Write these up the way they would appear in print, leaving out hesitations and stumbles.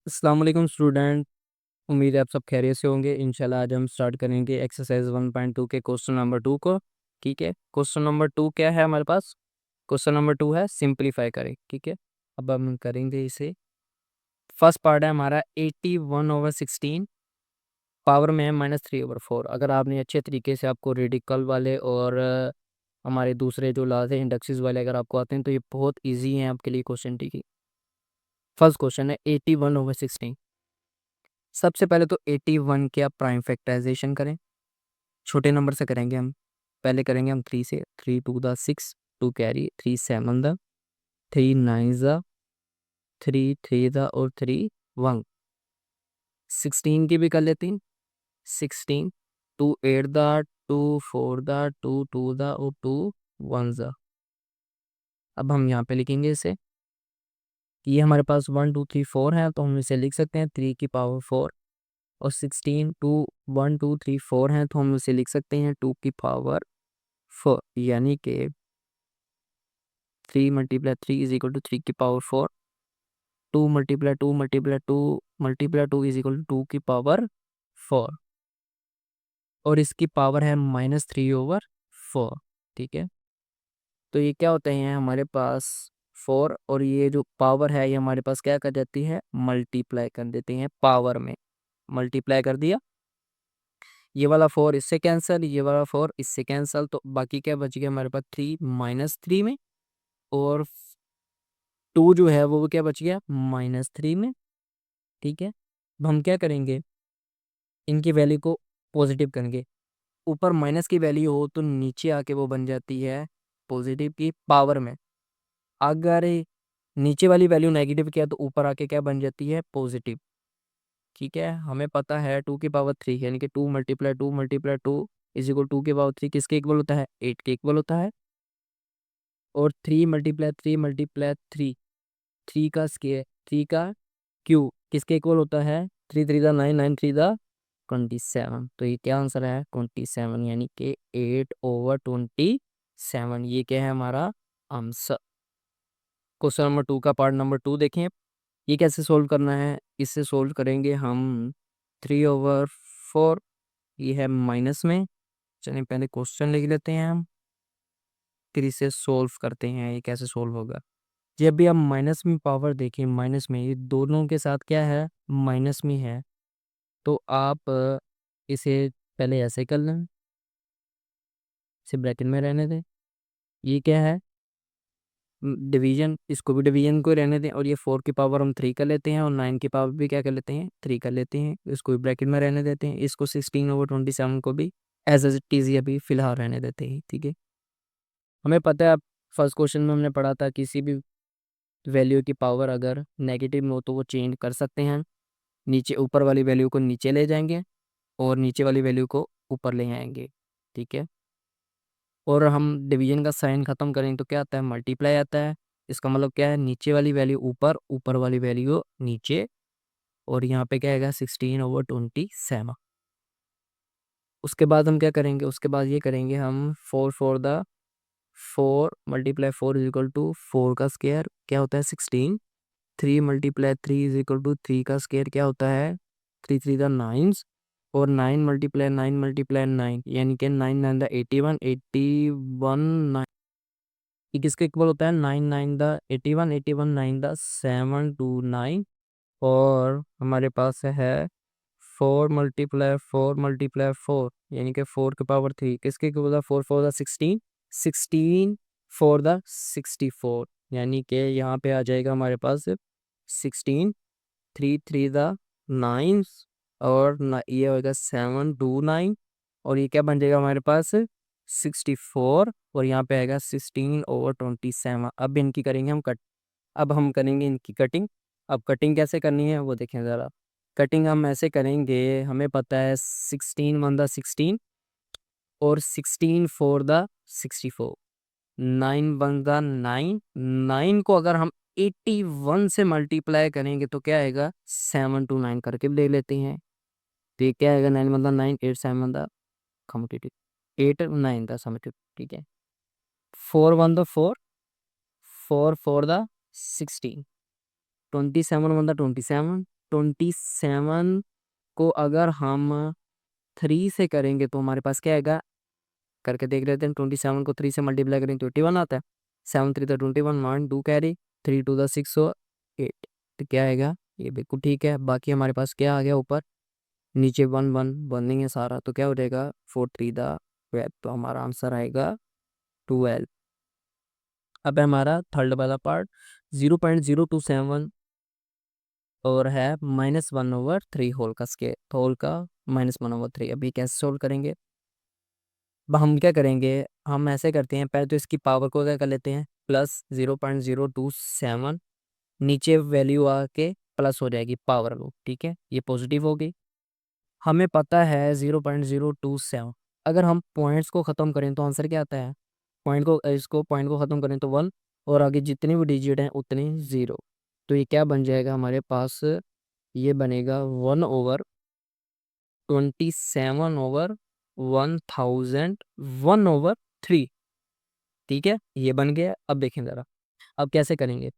अस्सलाम वालेकुम स्टूडेंट। उम्मीद है आप सब खैरियत से होंगे। इंशाल्लाह आज हम स्टार्ट करेंगे एक्सरसाइज 1.2 के क्वेश्चन नंबर 2 को। ठीक है, क्वेश्चन नंबर 2 क्या है हमारे पास? क्वेश्चन नंबर 2 है सिंप्लीफाई करें। ठीक है, अब हम करेंगे इसे। फर्स्ट पार्ट है हमारा 81/16 पावर में है -3/4। अगर आपने अच्छे तरीके से आपको रेडिकल वाले और हमारे दूसरे जो लाज है इंडक्सिस वाले अगर आपको आते हैं तो ये बहुत ईजी है आपके लिए क्वेश्चन। ठीक है, फर्स्ट क्वेश्चन है 81/16। सबसे पहले तो 81 के आप प्राइम फैक्टराइजेशन करें। छोटे नंबर से करेंगे हम। पहले करेंगे हम 3 से। 3 टू द 6, 2 कैरी, 3 7 द, 3 9 द, 3 3 द और 3 1। 16 की भी कर लेते हैं। 16, 2 8 द, 2 4 द, 2 2 द और 2 1 द। अब हम यहाँ पे लिखेंगे इसे। ये हमारे पास 1 2 3 4 है तो हम इसे लिख सकते हैं 3 की पावर 4। और 16 2 1 2 3 4 हैं तो हम इसे लिख सकते हैं 2 की पावर 4। यानी कि 3 मल्टीप्लाई 3 इज इक्वल टू 3 की power 4। 2 multiply 2 multiply 2 multiply 2 is equal to 2 की पावर 4। और इसकी पावर है -3/4। ठीक है, तो ये क्या होते हैं हमारे पास 4 और ये जो पावर है ये हमारे पास क्या कर जाती है, मल्टीप्लाई कर देते हैं पावर में। मल्टीप्लाई कर दिया, ये वाला 4 इससे कैंसिल, ये वाला 4 इससे कैंसिल, तो बाकी क्या बच गया हमारे पास 3 -3 में। और 2 जो है वो क्या बच गया -3 में। ठीक है, अब हम क्या करेंगे, इनकी वैल्यू को पॉजिटिव करेंगे। ऊपर माइनस की वैल्यू हो तो नीचे आके वो बन जाती है पॉजिटिव की पावर में। अगर नीचे वाली वैल्यू नेगेटिव किया तो ऊपर आके क्या बन जाती है, पॉजिटिव। ठीक है, हमें पता है 2 की पावर 3 यानी कि 2 मल्टीप्लाई 2 मल्टीप्लाई 2 इज इक्वल 2 की पावर 3 किसके इक्वल होता है, 8 के इक्वल होता है। और 3 मल्टीप्लाई 3 मल्टीप्लाई 3, 3 का स्केयर 3 का क्यू किसके इक्वल होता है, 3 3 दा 9 9 3 दा 27। तो ये क्या आंसर है 27, यानी कि 8/27। ये क्या है हमारा आंसर। क्वेश्चन नंबर 2 का पार्ट नंबर 2 देखें। ये कैसे सोल्व करना है, इससे सोल्व करेंगे हम 3/4। ये है माइनस में। चलिए पहले क्वेश्चन लिख लेते हैं हम, फिर इसे सोल्व करते हैं ये कैसे सोल्व होगा। जब भी हम माइनस में पावर देखें, माइनस में ये दोनों के साथ क्या है, माइनस में है, तो आप इसे पहले ऐसे कर लें, इसे ब्रैकेट में रहने दें। ये क्या है, डिवीजन, इसको भी डिवीजन को रहने दें। और ये 4 की पावर हम 3 कर लेते हैं और 9 की पावर भी क्या कर लेते हैं, 3 कर लेते हैं। इसको भी ब्रैकेट में रहने देते हैं। इसको 16/27 को भी एज इट इज अभी फिलहाल रहने देते हैं। ठीक है, हमें पता है फर्स्ट क्वेश्चन में हमने पढ़ा था किसी भी वैल्यू की पावर अगर नेगेटिव में हो तो वो चेंज कर सकते हैं। नीचे ऊपर वाली वैल्यू को नीचे ले जाएंगे और नीचे वाली वैल्यू को ऊपर ले आएंगे। ठीक है, और हम डिवीजन का साइन खत्म करें तो क्या आता है, मल्टीप्लाई आता है। इसका मतलब क्या है, नीचे वाली वैल्यू ऊपर, ऊपर वाली वैल्यू नीचे। और यहाँ पे क्या आएगा 16/27। उसके बाद हम क्या करेंगे, उसके बाद ये करेंगे हम 4 4 द 4 मल्टीप्लाई 4 इज इक्वल टू 4 का स्केयर क्या होता है 16। 3 मल्टीप्लाई 3 इज इक्वल टू 3 का स्केयर क्या होता है 3 3 द 9। और 9 मल्टीप्लाई 9 मल्टीप्लाई 9 यानी कि 9 9 द 81 81 9। ये किसके इक्वल होता है, 9 9 द 81 81 9 द 729। और हमारे पास है 4 मल्टीप्लाई 4 मल्टीप्लाई 4 यानी कि 4 की पावर 3 किसके इक्वल होता है, 4 4 द 16 16 4 द 64। यानी कि यहाँ पे आ जाएगा हमारे पास 16 3 3 द 9 और ये होगा 729। और ये क्या बन जाएगा हमारे पास 64। और यहाँ पे आएगा 16/27। अब इनकी करेंगे हम कट। अब हम करेंगे इनकी कटिंग। अब कटिंग कैसे करनी है वो देखें ज़रा। कटिंग हम ऐसे करेंगे, हमें पता है 16 1 द 16 और 16 4 द 64। 9 1 द 9, 9 को अगर हम 81 से मल्टीप्लाई करेंगे तो क्या आएगा 7 to 9 करके भी ले लेते हैं। तो ये क्या आएगा 9 1 the 9 8 7 the commutative 8 9 the summative. ठीक है, 4 1 द 4 4 4 द 16 27 1 द 27 27 को अगर हम 3 से करेंगे तो हमारे पास क्या आएगा, करके देख लेते हैं। 27 को 3 से मल्टीप्लाई करेंगे तो 81 आता है। 7 3 तो 21, 1 2 कैरी, 3 2 द 6 और 8, तो क्या आएगा, ये बिल्कुल ठीक है। बाकी हमारे पास क्या आ गया ऊपर, नीचे 1 1 बनेंगे है सारा, तो क्या हो जाएगा 4 3 द 12, तो हमारा आंसर आएगा 12। अब है हमारा थर्ड वाला पार्ट, 0.027 और है -1/3 होल का स्केयर, तो होल का -1/3। अभी कैसे सोल्व करेंगे, अब हम क्या करेंगे, हम ऐसे करते हैं, पहले तो इसकी पावर को क्या कर लेते हैं, +0.027, नीचे वैल्यू आके प्लस हो जाएगी पावर को, ठीक है, ये पॉजिटिव हो गई। हमें पता है 0.027, अगर हम पॉइंट्स को ख़त्म करें तो आंसर क्या आता है, पॉइंट को ख़त्म करें तो 1, और आगे जितनी भी डिजिट हैं उतनी 0, तो ये क्या बन जाएगा हमारे पास, ये बनेगा 1/27/1000, 1/3, ठीक है, ये बन गया। अब देखें ज़रा, अब कैसे करेंगे,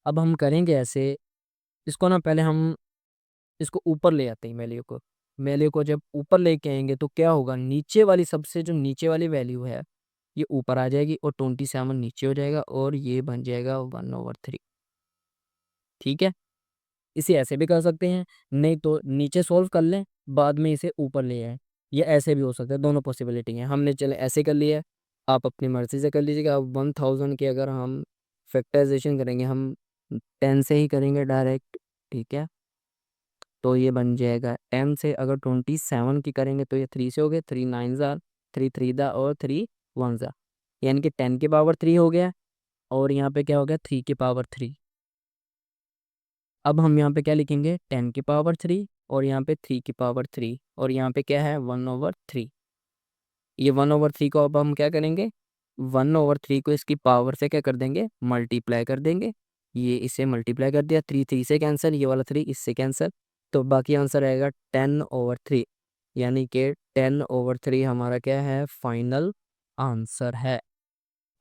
अब हम करेंगे ऐसे, इसको ना पहले हम इसको ऊपर ले आते हैं, वैल्यू को जब ऊपर लेके आएंगे तो क्या होगा, नीचे वाली सबसे जो नीचे वाली वैल्यू है ये ऊपर आ जाएगी और 27 नीचे हो जाएगा और ये बन जाएगा 1/3, ठीक है। इसे ऐसे भी कर सकते हैं, नहीं तो नीचे सॉल्व कर लें, बाद में इसे ऊपर ले आए, ये ऐसे भी हो सकता है, दोनों पॉसिबिलिटी हैं। हमने चले ऐसे कर लिया है, आप अपनी मर्जी से कर लीजिएगा। अब 1000 की अगर हम फैक्टराइजेशन करेंगे, हम 10 से ही करेंगे डायरेक्ट, ठीक है, तो ये बन जाएगा 10 से। अगर 27 की करेंगे तो ये 3 से हो गए, 3 9 ज़ा, 3 3 दा और 3 1 ज़ा, यानी कि 10 की पावर 3 हो गया, और यहाँ पे क्या हो गया 3 की पावर 3। अब हम यहाँ पे क्या लिखेंगे, 10 की पावर 3, और यहाँ पे 3 की पावर 3, और यहाँ पे क्या है 1/3। ये 1/3 को अब हम क्या करेंगे, 1/3 को इसकी पावर से क्या कर देंगे, मल्टीप्लाई कर देंगे। ये इसे मल्टीप्लाई कर दिया, 3 3 से कैंसिल, ये वाला 3 इससे कैंसिल, तो बाकी आंसर आएगा 10/3, यानी कि 10/3 हमारा क्या है, फाइनल आंसर है।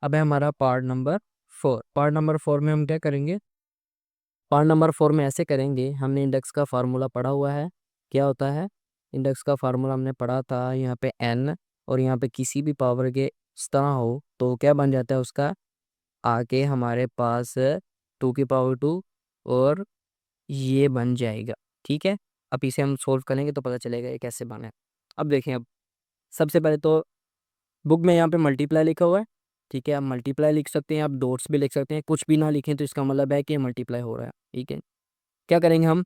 अब है हमारा पार्ट नंबर 4। पार्ट नंबर 4 में हम क्या करेंगे, पार्ट नंबर 4 में ऐसे करेंगे, हमने इंडेक्स का फार्मूला पढ़ा हुआ है, क्या होता है, इंडेक्स का फार्मूला हमने पढ़ा था, यहाँ पे n और यहाँ पे किसी भी पावर के इस तरह हो तो क्या बन जाता है उसका, आगे हमारे पास 2 की पावर 2, और ये बन जाएगा, ठीक है। अब इसे हम सोल्व करेंगे तो पता चलेगा ये कैसे बना है। अब देखें, अब सबसे पहले तो बुक में यहाँ पे मल्टीप्लाई लिखा हुआ है, ठीक है, आप मल्टीप्लाई लिख सकते हैं, आप डॉट्स भी लिख सकते हैं, कुछ भी ना लिखें तो इसका मतलब है कि मल्टीप्लाई हो रहा है, ठीक है। क्या करेंगे हम,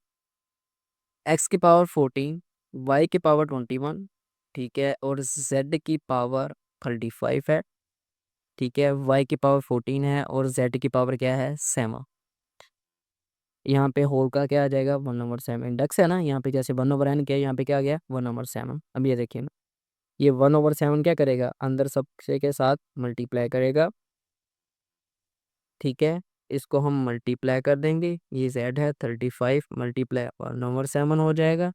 x की पावर 14, y की पावर 21, ठीक है, और z की पावर 35 है, ठीक है, y की पावर 14 है, और z की पावर क्या है 7। यहाँ पे होल का क्या आ जाएगा 1/7, इंडेक्स है ना, यहाँ पे जैसे 1/n क्या है, यहाँ पे क्या आ गया 1/7। अब ये देखिए ना, ये 1/7 क्या करेगा, अंदर सबसे के साथ मल्टीप्लाई करेगा, ठीक है, इसको हम मल्टीप्लाई कर देंगे, ये z है 35 मल्टीप्लाई 1/7 हो जाएगा,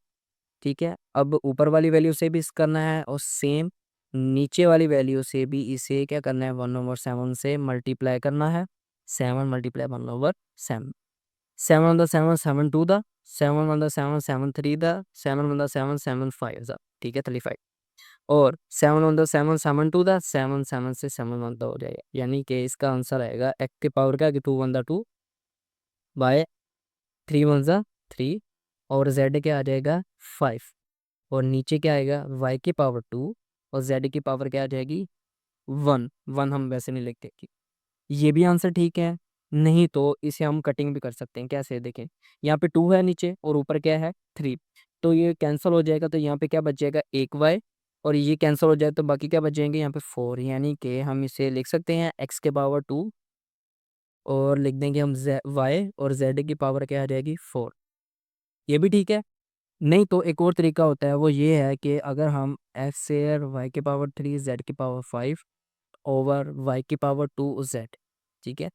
ठीक है। अब ऊपर वाली वैल्यू से भी इस करना है, और सेम नीचे वाली वैल्यू से भी इसे क्या करना है, 1/7 से मल्टीप्लाई करना है, 7 मल्टीप्लाई 1/7, 7 1 7 2 द 7 1 7 7 3 द 7 1 7 7 5 द, ठीक है 35, और 7 1 7 7 2 द 7 7 से 7 1 हो जाएगा, यानी कि इसका आंसर आएगा x की पावर क्या, कि 2 1 2 बाय 3 1 3, और z क्या आ जाएगा 5, और नीचे क्या आएगा y की पावर 2, और z की पावर क्या आ जाएगी 1, 1 हम वैसे नहीं लिखते कि, ये भी आंसर ठीक है। नहीं तो इसे हम कटिंग भी कर सकते हैं, कैसे देखें, यहाँ पे 2 है नीचे और ऊपर क्या है 3, तो ये कैंसिल हो जाएगा, तो यहाँ पे क्या बच जाएगा 1y, और ये कैंसिल हो जाए तो बाकी क्या बच जाएंगे यहाँ पे 4, यानी कि हम इसे लिख सकते हैं x की पावर 2, और लिख देंगे हम y, और z की पावर क्या आ जाएगी 4, ये भी ठीक है। नहीं तो एक और तरीका होता है, वो ये है कि अगर हम x से y की पावर 3 z की पावर 5 ओवर y की पावर 2 z, ठीक है।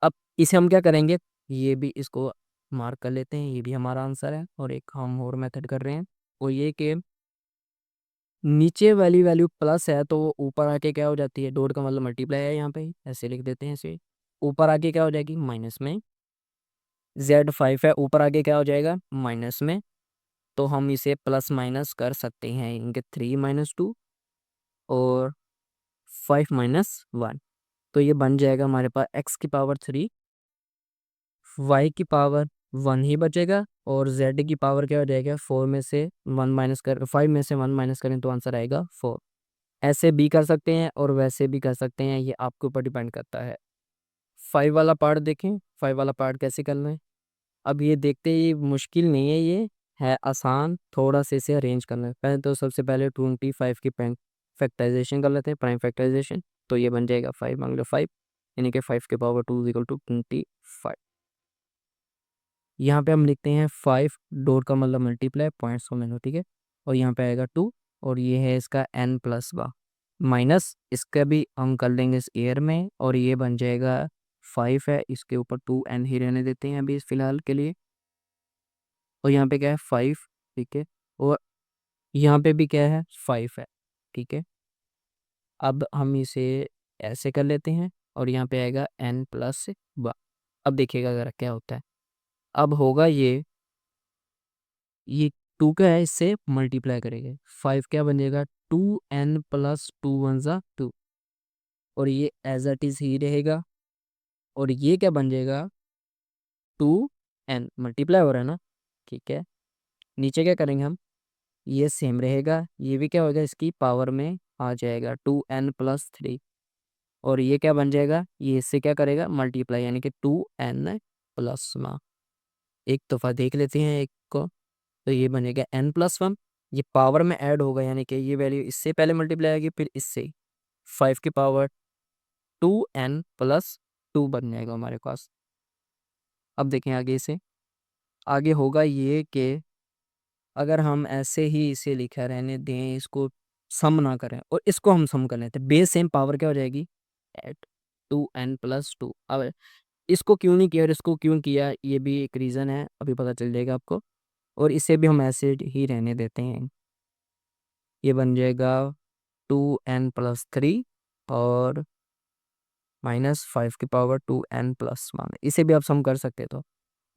अब इसे हम क्या करेंगे, ये भी इसको मार्क कर लेते हैं, ये भी हमारा आंसर है, और एक हम और मेथड कर रहे हैं, वो ये कि नीचे वाली वैल्यू प्लस है तो वो ऊपर आके क्या हो जाती है, डॉट का मतलब मल्टीप्लाई है, यहाँ पे ऐसे लिख देते हैं इसे, ऊपर आके क्या हो जाएगी माइनस में, Z5 है, ऊपर आगे क्या हो जाएगा माइनस में, तो हम इसे प्लस माइनस कर सकते हैं, इनके 3 - 2 और 5 - 1, तो ये बन जाएगा हमारे पास x⁻3, y⁻1 ही बचेगा, और z की पावर क्या हो जाएगा 4 में से 1 माइनस कर 5 में से 1 माइनस करें तो आंसर आएगा 4। ऐसे भी कर सकते हैं और वैसे भी कर सकते हैं, ये आपके ऊपर डिपेंड करता है। 5 वाला पार्ट देखें, 5 वाला पार्ट कैसे करना है। अब ये देखते ही मुश्किल नहीं है, ये है आसान, थोड़ा सा इसे अरेंज करना है। पहले तो सबसे पहले 25 की फैक्टराइजेशन कर लेते हैं, प्राइम फैक्टराइजेशन, तो ये बन जाएगा 5 - 5, यानी कि 5⁻2 = 25। यहाँ पे हम लिखते हैं 5, डॉट का मतलब मल्टीप्लाई, पॉइंट्स को लेना, ठीक है। और यहाँ पे आएगा 2, और ये है इसका n+1 माइनस, इसका भी हम कर लेंगे इस एयर में, और ये बन जाएगा 5 है, इसके ऊपर 2n ही रहने देते हैं अभी फिलहाल के लिए। और यहाँ पे क्या है 5, ठीक है, और यहाँ पे भी क्या है 5 है, ठीक है। अब हम इसे ऐसे कर लेते हैं, और यहाँ पे आएगा n+1। अब देखिएगा अगर क्या होता है, अब होगा ये 2 का है, इससे मल्टीप्लाई करेंगे, 5 क्या बन जाएगा 2n+2 = 2, और ये एज इट इज ही रहेगा। और ये क्या बन जाएगा 2n मल्टीप्लाई हो रहा है ना, ठीक है। नीचे क्या करेंगे हम, ये सेम रहेगा, ये भी क्या होगा इसकी पावर में आ जाएगा 2n+3, और ये क्या बन जाएगा, ये इससे क्या करेगा मल्टीप्लाई, यानी कि 2n+1। एक दफ़ा देख लेते हैं एक को, तो ये बनेगा n+1, ये पावर में ऐड होगा, यानी कि ये वैल्यू इससे पहले मल्टीप्लाई आएगी, फिर इससे 5 की पावर 2n+2 बन जाएगा हमारे पास। अब देखें आगे, इसे आगे होगा ये कि अगर हम ऐसे ही इसे लिखा रहने दें, इसको सम ना करें और इसको हम सम कर लेते हैं, बेस सेम, पावर क्या हो जाएगी एट 2n+2। अब इसको क्यों नहीं किया और इसको क्यों किया, ये भी एक रीज़न है, अभी पता चल जाएगा आपको। और इसे भी हम ऐसे ही रहने देते हैं, ये बन जाएगा 2n+3 और -5 की पावर 2n+1। इसे भी आप सम कर सकते, तो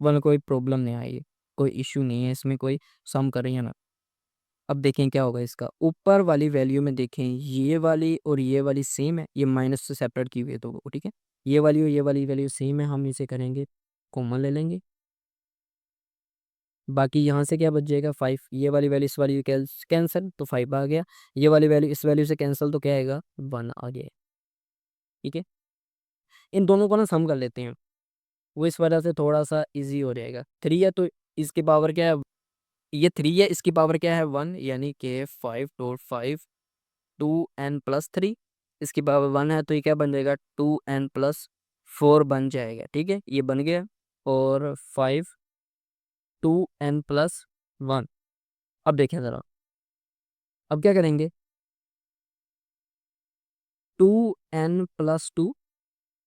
वन कोई प्रॉब्लम नहीं आई, कोई इश्यू नहीं है इसमें, कोई सम करें या ना। अब देखें क्या होगा इसका, ऊपर वाली वैल्यू में देखें, ये वाली और ये वाली सेम है, ये माइनस से सेपरेट की हुई है, तो ठीक है, ये वाली और ये वाली वैल्यू सेम है, हम इसे करेंगे कॉमन ले लेंगे। बाकी यहाँ से क्या बच जाएगा 5, ये वाली वैल्यू इस वाली कैंसिल, तो 5 आ गया, ये वाली वैल्यू इस वैल्यू से कैंसिल, तो क्या आएगा 1 आ गया, ठीक है। इन दोनों को ना सम कर लेते हैं, वो इस वजह से थोड़ा सा इजी हो जाएगा। 3 है तो इसकी पावर क्या है, ये 3 है, इसकी पावर क्या है 1, यानी कि 5.5 2n+3, इसकी पावर 1 है, तो ये क्या बन जाएगा 2n+4 बन जाएगा, ठीक है, ये बन गया। और 5 2n+1। अब देखें ज़रा, अब क्या करेंगे 2n+2,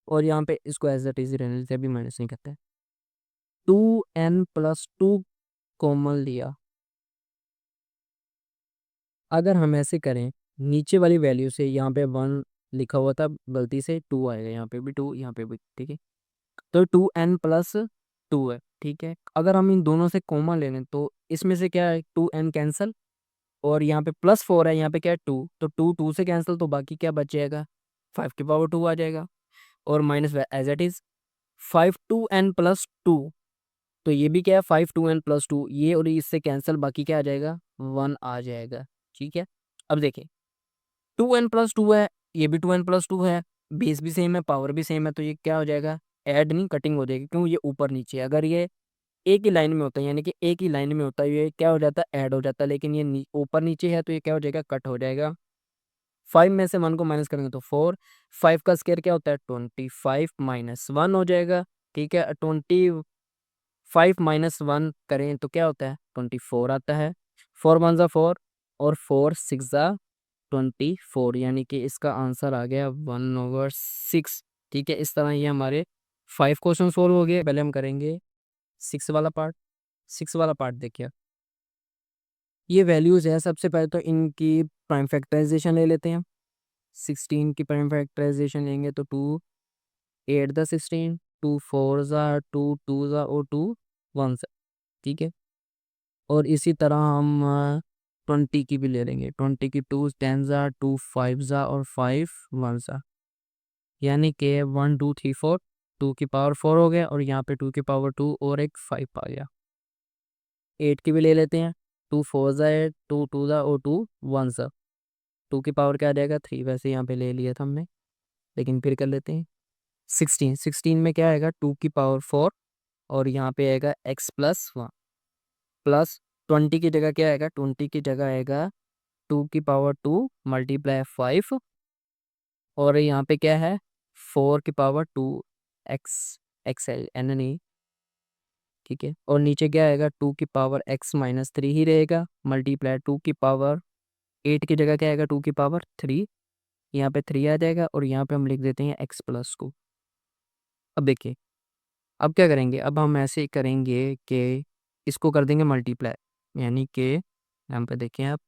और यहाँ पे इसको एज इट इज रहने देते हैं, अभी माइनस नहीं करते हैं, 2n+2 कॉमन लिया। अगर हम ऐसे करें, नीचे वाली वैल्यू से यहाँ पे 1 लिखा हुआ था, गलती से 2 आएगा, यहाँ पे भी 2, यहाँ पे भी, ठीक है। तो 2n+2 है, ठीक है। अगर हम इन दोनों से कॉमन ले लें, तो इसमें से क्या है 2n कैंसिल, और यहाँ पे +4 है, यहाँ पे क्या है 2, तो 2 से कैंसिल, तो बाकी क्या बच जाएगा 5 की पावर 2 आ जाएगा, और minus as it is 5 2n+2, तो ये भी क्या है 5 2n+2, ये और इससे कैंसिल, बाकी क्या आ जाएगा 1 आ जाएगा, ठीक है। अब देखिए 2n+2 है, ये भी 2n+2 है, बेस भी सेम है, पावर भी सेम है, तो ये क्या हो जाएगा ऐड नहीं कटिंग हो जाएगी, क्यों, ये ऊपर नीचे है। अगर ये एक ही लाइन में होता है, यानी कि एक ही लाइन में होता है, ये क्या हो जाता है ऐड हो जाता है, लेकिन ये ऊपर नीचे है, तो ये क्या हो जाएगा कट हो जाएगा। 5 में से 1 को माइनस करेंगे तो 4, 5 का स्क्वायर क्या होता है 25 -1 हो जाएगा, ठीक है। 25 - 1 करें तो क्या होता है 24 आता है, 4 × 1 = 4, और 4 × 6 = 24, यानी कि इसका आंसर आ गया 1/6, ठीक है। इस तरह ये हमारे 5 क्वेश्चन सोल्व हो गए। पहले हम करेंगे 6 वाला पार्ट। 6 वाला पार्ट देखिए, ये वैल्यूज़ है, सबसे पहले तो इनकी प्राइम फैक्टराइजेशन ले लेते हैं। 16 की प्राइम फैक्टराइजेशन लेंगे तो 2 8 × 16, टू फोर ज़ा टू, टू ज़ा और टू वन ज़ा, ठीक है। और इसी तरह हम 20 की भी ले लेंगे, 20 की टू 10 ज़ा, टू फाइव ज़ा और फाइव वन ज़ा, यानी कि 1 2 3 4, 2 की पावर 4 हो गया और यहाँ पे 2 की पावर 2 और एक 5 आ गया। 8 की भी ले लेते हैं, टू फोर ज़ा 8, टू टू ज़ा और टू वन ज़ा, 2 की पावर क्या आ जाएगा 3, वैसे यहाँ पे ले लिया था हमने, लेकिन फिर कर लेते हैं। 16, 16 में क्या आएगा 2 की पावर 4 और यहाँ पे आएगा x प्लस 1 प्लस 20 की जगह क्या आएगा, 20 की जगह आएगा 2 की पावर 2 मल्टीप्लाई 5 और यहाँ पे क्या है 4 की पावर 2 एक्स, एक्सएल एन नहीं, ठीक है। और नीचे क्या आएगा 2 की पावर x माइनस 3 ही रहेगा मल्टीप्लाई 2 की पावर 8 की जगह क्या आएगा 2 की पावर 3, यहाँ पे 3 आ जाएगा और यहाँ पे हम लिख देते हैं x प्लस को। अब देखिए अब क्या करेंगे, अब हम ऐसे करेंगे कि इसको कर देंगे मल्टीप्लाई, यानी कि यहाँ पे देखें आप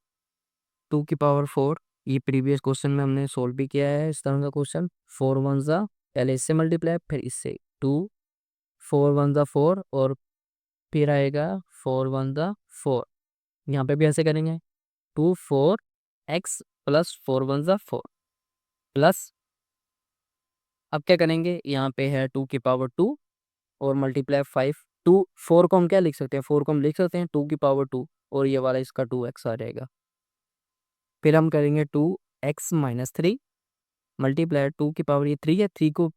2 की पावर 4, ये प्रीवियस क्वेश्चन में हमने सोल्व भी किया है इस तरह का क्वेश्चन, 4 वन ज़ा, पहले इससे मल्टीप्लाई फिर इससे 2, 4 वन ज़ा 4 और फिर आएगा 4 वन ज़ा 4, यहाँ पे भी ऐसे करेंगे 2 4 एक्स प्लस 4 वन ज़ा 4 प्लस, अब क्या करेंगे यहाँ पे है 2 की पावर 2 और मल्टीप्लाई 5, 2 4 को हम क्या लिख सकते हैं, 4 को हम लिख सकते हैं 2 की पावर 2 और ये वाला इसका 2x आ जाएगा। फिर हम करेंगे 2x माइनस 3 मल्टीप्लाई 2 की पावर ये 3 है, 3 को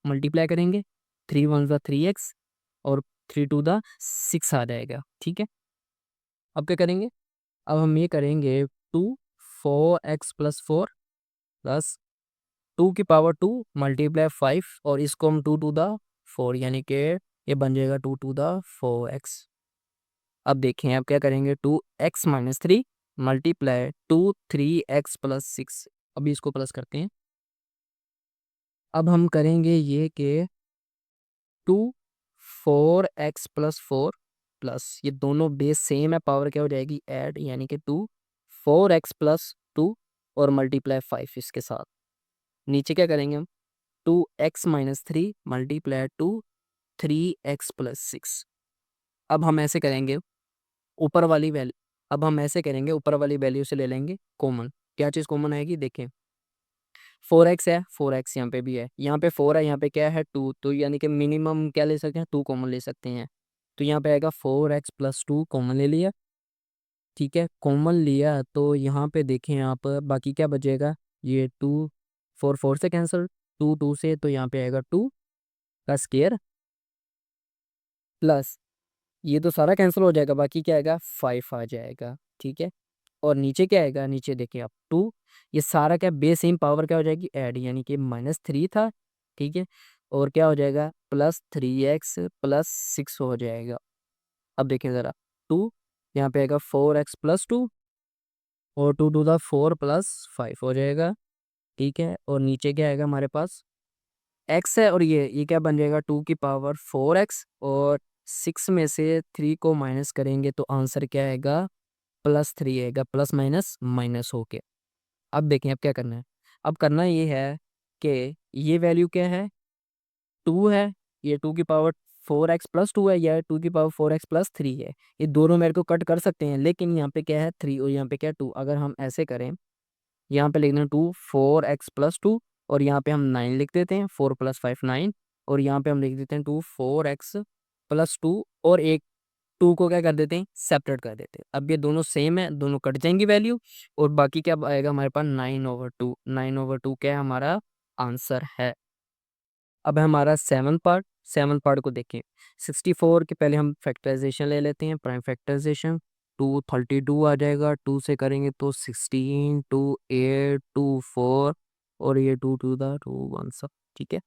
मल्टीप्लाई करेंगे 3 वन ज़ा 3x और 3 टू द 6 आ जाएगा, ठीक है। अब क्या करेंगे, अब हम ये करेंगे 2 4x प्लस 4 प्लस 2 की पावर 2 मल्टीप्लाई 5 और इसको हम 2 टू द 4 यानी कि ये बन जाएगा 2 टू द 4x। अब देखें अब क्या करेंगे 2x minus 3 multiply 2 3x plus 6, अभी इसको प्लस करते हैं। अब हम करेंगे ये कि 2 4x प्लस 4 प्लस ये दोनों बेस सेम है, पावर क्या हो जाएगी ऐड, यानी कि 2 4x प्लस 2 और मल्टीप्लाई 5 इसके साथ। नीचे क्या करेंगे हम 2x minus 3 multiply 2 3x plus 6। अब हम ऐसे करेंगे ऊपर वाली वैल्यू, अब हम ऐसे करेंगे ऊपर वाली वैल्यू से ले लेंगे कॉमन, क्या चीज़ कॉमन आएगी देखें 4x है, 4x यहाँ पे भी है, यहाँ पे 4 है, यहाँ पे क्या है 2, तो यानी कि मिनिमम क्या ले सकते हैं 2 कॉमन ले सकते हैं, तो यहाँ पे आएगा 4x प्लस 2 कॉमन ले लिया, ठीक है। कॉमन लिया तो यहाँ पे देखें आप बाकी क्या बचेगा, ये 2 4 4 से कैंसिल, 2 2 से, तो यहाँ पे आएगा 2 का स्केयर प्लस ये तो सारा कैंसिल हो जाएगा, बाकी क्या आएगा 5 आ जाएगा, ठीक है। और नीचे क्या आएगा, नीचे देखिए आप 2, ये सारा क्या बेस सेम पावर क्या हो जाएगी ऐड, यानी कि माइनस 3 था, ठीक है। और क्या हो जाएगा प्लस 3x प्लस 6 हो जाएगा। अब देखें ज़रा 2 यहाँ पे आएगा 4x प्लस 2 और 2 टू द 4 प्लस 5 हो जाएगा, ठीक है। और नीचे क्या आएगा हमारे पास x है और ये क्या बन जाएगा 2 की पावर 4x और 6 में से 3 को माइनस करेंगे तो आंसर क्या आएगा प्लस 3 आएगा, प्लस माइनस माइनस होके। अब देखें अब क्या करना है, अब करना ये है कि ये वैल्यू क्या है 2 है, ये 2 की पावर 4x प्लस 2 है, या 2 की पावर 4x प्लस 3 है, ये दोनों मेरे को कट कर सकते हैं, लेकिन यहाँ पे क्या है 3 और यहाँ पे क्या है 2, अगर हम ऐसे करें यहाँ पे लिख दें 2 4x प्लस 2 और यहाँ पे हम 9 लिख देते हैं, 4 प्लस 5 9 और यहाँ पे हम लिख देते हैं 2 4x प्लस 2 और एक 2 को क्या कर देते हैं सेपरेट कर देते हैं। अब ये दोनों सेम है, दोनों कट जाएंगी वैल्यू और बाकी क्या आएगा हमारे पास 9/2, 9/2 क्या है हमारा आंसर है। अब है हमारा सेवन पार्ट, सेवन पार्ट को देखें 64 के पहले हम फैक्टराइजेशन ले लेते हैं, प्राइम फैक्टराइजेशन 232 आ जाएगा, 2 से करेंगे तो 16 2 8 2 4 और ये 2 टू द 2 1 सब, ठीक है।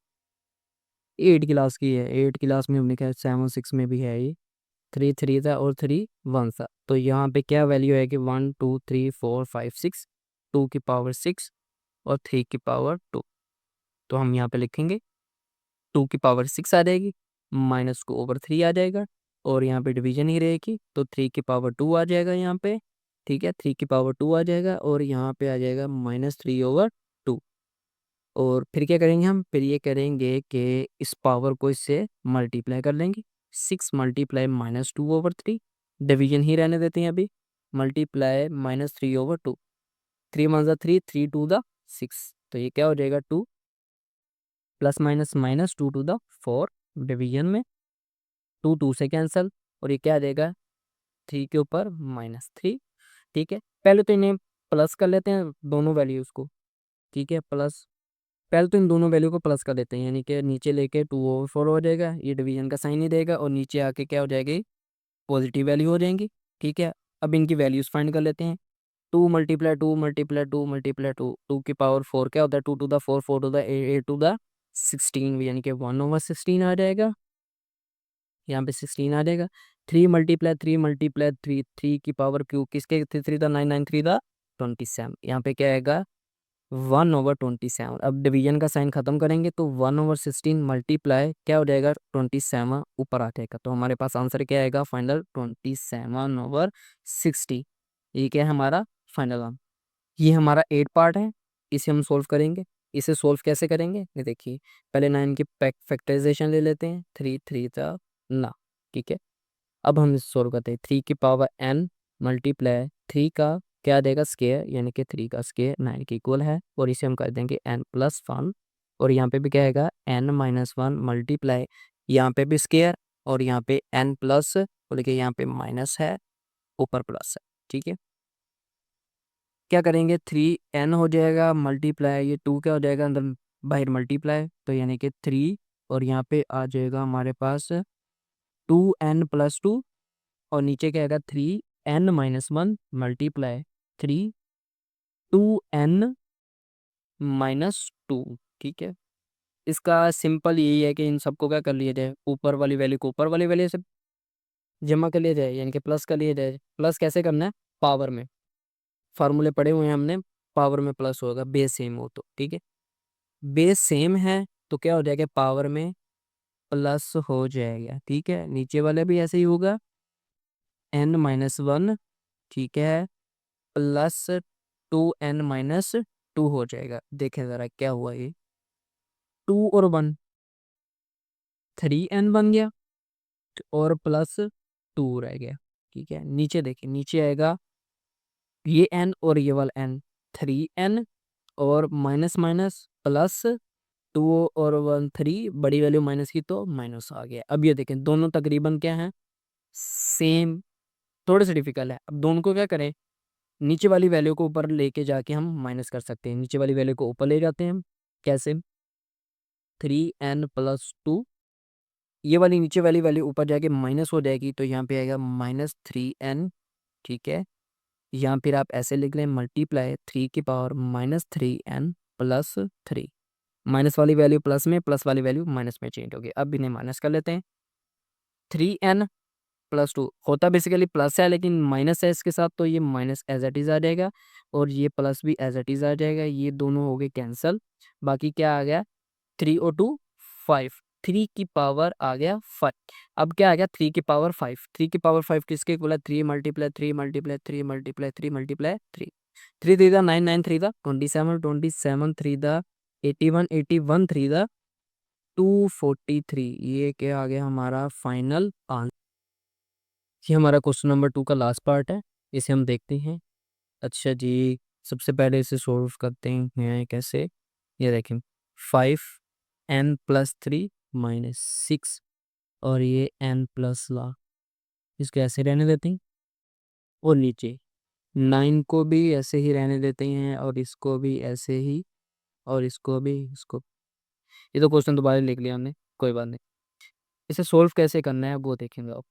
8 क्लास की है, 8 क्लास में हमने क्या 7 6 में भी है ये 3 3 था और 3 1 था, तो यहाँ पे क्या वैल्यू है कि 1 2 3 4 5 6, 2 की पावर 6 और 3 की पावर 2, तो हम यहाँ पे लिखेंगे 2 की पावर 6 आ जाएगी, माइनस को ओवर 3 आ जाएगा और यहाँ पे डिवीजन ही रहेगी तो 3 की पावर 2 आ जाएगा यहाँ पे, ठीक है। 3 की पावर 2 आ जाएगा और यहाँ पे आ जाएगा -3/2, और फिर क्या करेंगे हम, फिर ये करेंगे कि इस पावर को इससे मल्टीप्लाई कर लेंगे। 6 मल्टीप्लाई -2/3, डिवीजन ही रहने देते हैं अभी, मल्टीप्लाई -3/2, 3 वन ज़ा 3, 3 टू द 6, तो ये क्या हो जाएगा 2 plus minus -2 to the 4, division में 2 2 से कैंसल, और ये क्या आ जाएगा 3 के ऊपर -3। ठीक है, पहले तो इन्हें प्लस कर लेते हैं दोनों वैल्यूज़ को। ठीक है, प्लस, पहले तो इन दोनों वैल्यू को प्लस कर देते हैं, यानी कि नीचे लेके 2/4 हो जाएगा, ये डिवीजन का साइन ही देगा, और नीचे आके क्या हो जाएगी, पॉजिटिव वैल्यू हो जाएंगी। ठीक है, अब इनकी वैल्यूज फाइंड कर लेते हैं। 2 मल्टीप्लाई 2 मल्टीप्लाई 2 मल्टीप्लाई 2, 2 की पावर 4 क्या होता है, 2 to the 4, 4 to the 8 to the 16, यानी कि 1/16 आ जाएगा, यहाँ पे 16 आ जाएगा। 3 मल्टीप्लाई 3 मल्टीप्लाई 3, 3 की पावर क्यू किसके, 3 द 9, 9 3 द 27, यहाँ पे क्या आएगा 1/27। अब डिवीजन का साइन खत्म करेंगे तो 1/16 मल्टीप्लाई क्या हो जाएगा 27 ऊपर आ जाएगा, तो हमारे पास आंसर क्या आएगा फाइनल 27/60। ये क्या है हमारा फाइनल आंसर। ये हमारा 8 पार्ट है, इसे हम सोल्व करेंगे। इसे सोल्व कैसे करेंगे, ये देखिए, पहले 9 की फैक्टराइजेशन ले लेते हैं, 3 3 था ना। ठीक है, अब हम इसे सोल्व करते हैं। 3 की पावर n मल्टीप्लाई 3 का क्या देगा स्केयर, यानी कि 3 का स्केयर 9 के इक्वल है, और इसे हम कर देंगे n+1, और यहाँ पे भी क्या आएगा n-1 मल्टीप्लाई, यहाँ पे भी स्केयर, और यहाँ पे n प्लस, बोले कि यहाँ पे माइनस है, ऊपर प्लस है। ठीक है, क्या करेंगे 3n हो जाएगा मल्टीप्लाई, ये 2 क्या हो जाएगा अंदर बाहर मल्टीप्लाई, तो यानी कि 3, और यहाँ पे आ जाएगा हमारे पास 2n+2, और नीचे क्या आएगा 3n-1 मल्टीप्लाई 2n-2। ठीक है, इसका सिंपल यही है कि इन सबको क्या कर लिया जाए, ऊपर वाली वैल्यू को ऊपर वाली वैल्यू से जमा कर लिया जाए, यानी कि प्लस कर लिया जाए। प्लस कैसे करना है, पावर में, फार्मूले पढ़े हुए हैं हमने, पावर में प्लस होगा, बेस सेम हो तो। ठीक है, बेस सेम है तो क्या हो जाएगा पावर में प्लस हो जाएगा। ठीक है, नीचे वाले भी ऐसे ही होगा, n-1, ठीक है, प्लस 2n-2 हो जाएगा। देखें ज़रा क्या हुआ, ये 2 और 1 3n बन गया, और प्लस 2 रह गया। ठीक है, नीचे देखिए, नीचे आएगा ये n और ये वाला n, 3n, और माइनस माइनस प्लस 2 और 1 3, बड़ी वैल्यू माइनस की तो माइनस आ गया। अब ये देखें दोनों तकरीबन क्या हैं, सेम, थोड़े से डिफिकल्ट है। अब दोनों को क्या करें, नीचे वाली वैल्यू को ऊपर लेके जाके हम माइनस कर सकते हैं। नीचे वाली वैल्यू को ऊपर ले जाते हैं हम, कैसे, 3n+2, ये वाली नीचे वाली वैल्यू ऊपर जाके माइनस हो जाएगी, तो यहाँ पे आएगा -3n। ठीक है, यहाँ फिर आप ऐसे लिख लें, मल्टीप्लाई 3 की पावर -3n+3, माइनस वाली वैल्यू प्लस में, प्लस वाली वैल्यू माइनस में चेंज होगी। अब इन्हें माइनस कर लेते हैं। 3n+2 होता बेसिकली प्लस है, लेकिन माइनस है इसके साथ, तो ये माइनस एज इट इज आ जाएगा, और ये प्लस भी एज इट इज आ जाएगा, ये दोनों हो गए कैंसल। बाकी क्या आ गया, 3 और 2 5, 3 की पावर आ गया 5। अब क्या आ गया 3 की पावर 5, 3 की पावर 5 किसके बोला, 3 मल्टीप्लाई 3 मल्टीप्लाई 3 मल्टीप्लाई 3 मल्टीप्लाई 3, 3 3 दा 9, 9 3 दा 27, 27 3 दा 81, 81 3 दा 243। ये क्या आ गया हमारा फाइनल आंसर। ये हमारा क्वेश्चन नंबर 2 का लास्ट पार्ट है, इसे हम देखते हैं। अच्छा जी, सबसे पहले इसे सोल्व करते हैं कैसे, ये देखें 5n+3 - 6, और ये n+ला, इसको ऐसे रहने देते हैं, और नीचे 9 को भी ऐसे ही रहने देते हैं, और इसको भी ऐसे ही, और इसको भी, इसको, ये तो क्वेश्चन दोबारा लिख लिया हमने, कोई बात नहीं। इसे सोल्व कैसे करना है वो देखेंगे आप।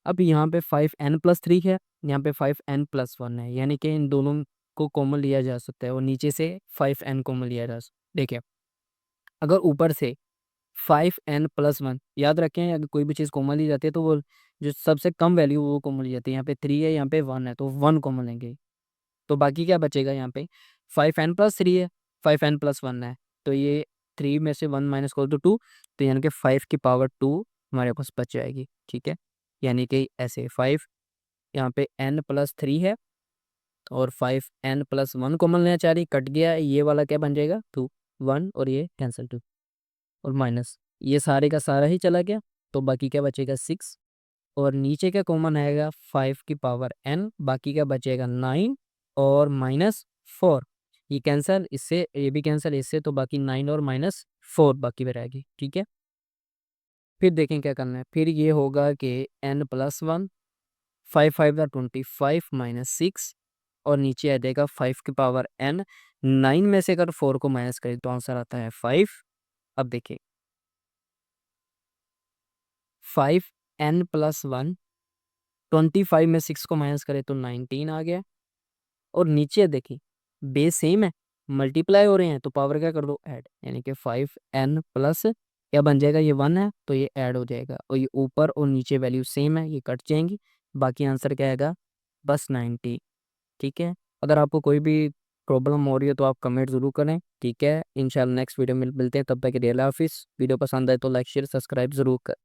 अब यहाँ पे 5n+3 है, यहाँ पे 5n+1 है, यानी कि इन दोनों को कॉमन लिया जा सकता है, और नीचे से 5n कॉमन लिया जा सकता है। देखिए, अगर ऊपर से 5n+1, याद रखें अगर कोई भी चीज़ कॉमन ली जाती है तो वो जो सबसे कम वैल्यू वो कॉमन ली जाती है। यहाँ पे 3 है, यहाँ पे 1 है, तो 1 कॉमन लेंगे, तो बाकी क्या बचेगा, यहाँ पे 5n+3 है, 5n+1 है, तो ये 3 में से 1 माइनस कर दो 2, तो यानी कि 5 की पावर 2 हमारे पास बच जाएगी। ठीक है, यानी कि ऐसे 5, यहाँ पे n+3 है, और 5n+1 कॉमन लेना चाह रही, कट गया, ये वाला क्या बन जाएगा 2, 1 और ये कैंसिल 2 और माइनस, ये सारे का सारा ही चला गया, तो बाकी क्या बचेगा 6 और नीचे क्या कॉमन आएगा 5n, बाकी क्या बचेगा 9 और -4, ये कैंसिल, इससे ये भी कैंसिल, इससे तो बाकी 9 और -4 बाकी में रहेगी। ठीक है, फिर देखें क्या करना है, फिर ये होगा कि n+1, 5 5 25 -6 और नीचे आ जाएगा 5n। 9 में से अगर 4 को माइनस करें तो आंसर आता है 5। अब देखिए 5n+1, 25 में 6 को माइनस करें तो 19 आ गया, और नीचे देखिए बेस सेम है, मल्टीप्लाई हो रहे हैं तो पावर क्या कर दो ऐड, यानी कि 5n प्लस क्या बन जाएगा, ये 1 है तो ये ऐड हो जाएगा, और ये ऊपर और नीचे वैल्यू सेम है, ये कट जाएंगी, बाकी आंसर क्या आएगा बस 90। ठीक है, अगर आपको कोई भी प्रॉब्लम हो रही है तो आप कमेंट ज़रूर करें। ठीक है, इंशाल्लाह नेक्स्ट वीडियो में मिलते हैं, तब तक के लिए अल्लाह हाफिज़। वीडियो पसंद आए तो लाइक शेयर सब्सक्राइब ज़रूर करें।